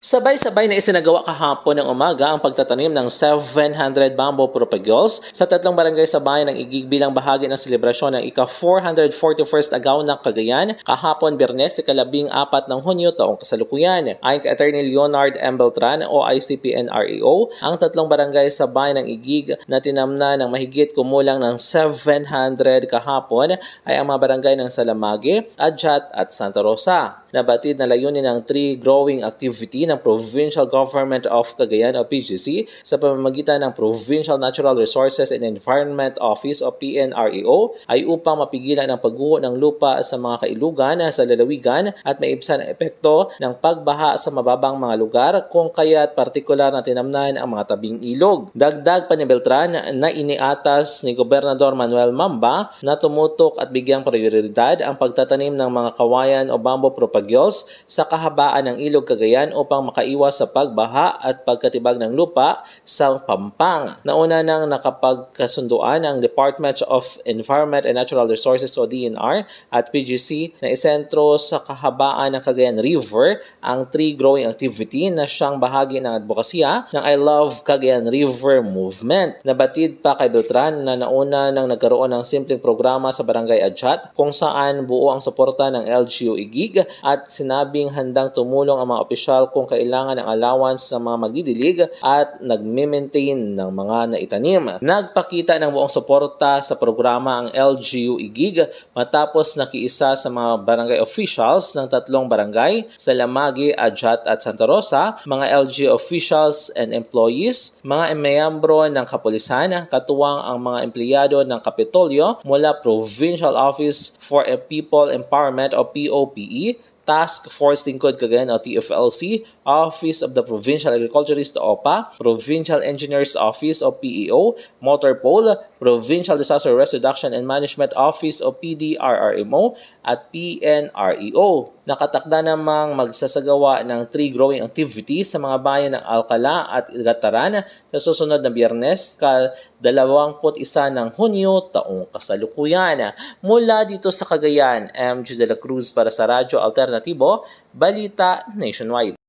Sabay-sabay na isinagawa kahapon ng umaga ang pagtatanim ng 700 bamboo propagules sa tatlong barangay sa bayan ng Igig bilang bahagi ng selebrasyon ng ika-441st Agaw ng Cagayan kahapon Biyernes ika-14 ng Hunyo taong kasalukuyan. Ayon kay Attorney Leonard M. Beltran o ICP-NREO, ang tatlong barangay sa bayan ng Igig na tinamna ng mahigit kumulang ng 700 kahapon ay ang mga barangay ng Salamage, Adyat at Santa Rosa. Nabatid na layunin ng tree growing activity ng Provincial Government of Cagayan o PGC sa pamamagitan ng Provincial Natural Resources and Environment Office o PNREO ay upang mapigilan ang pagguho ng lupa sa mga kailugan sa lalawigan at maibsan ang epekto ng pagbaha sa mababang mga lugar kung kaya't partikular na tinamnan ang mga tabing ilog. Dagdag pa ni Beltran na iniatas ni Gobernador Manuel Mamba na tumutok at bigyang prioridad ang pagtatanim ng mga kawayan o bamboo propagules sa kahabaan ng ilog Cagayan upang makaiwas sa pagbaha at pagkatibag ng lupa sa Pampang. Nauna nang nakapagkasunduan ang Department of Environment and Natural Resources o DNR at PGC na isentro sa kahabaan ng Cagayan River ang tree growing activity na siyang bahagi ng advokasya ng I Love Cagayan River Movement. Nabatid pa kay Beltran na nauna nang nagkaroon ng simpleng programa sa Barangay Adyat kung saan buo ang suporta ng LGU Igig at sinabing handang tumulong ang mga opisyal kung kailangan ng allowance sa mga magdidilig at nagme-maintain ng mga naitanim. Nagpakita ng buong suporta sa programa ang LGU Igig matapos nakiisa sa mga barangay officials ng tatlong barangay sa Lamagi, Adyat at Santa Rosa, mga LGU officials and employees, mga miyembro ng kapulisan, katuwang ang mga empleyado ng Kapitolyo mula Provincial Office for People Empowerment o POPE, Task Force Lingkod Cagayan o TFLC, Office of the Provincial Agriculturist o OPA, Provincial Engineers Office o PEO, Motorpole, Provincial Disaster Risk Reduction and Management Office o PDRRMO at PNREO. Nakatakda namang magsasagawa ng tree growing activity sa mga bayan ng Alcala at Gataran sa susunod na Biyernes ka-21 ng Hunyo taong kasalukuyan. Mula dito sa Cagayan, MJ De La Cruz para sa Radyo Alternatibo, Balita Nationwide.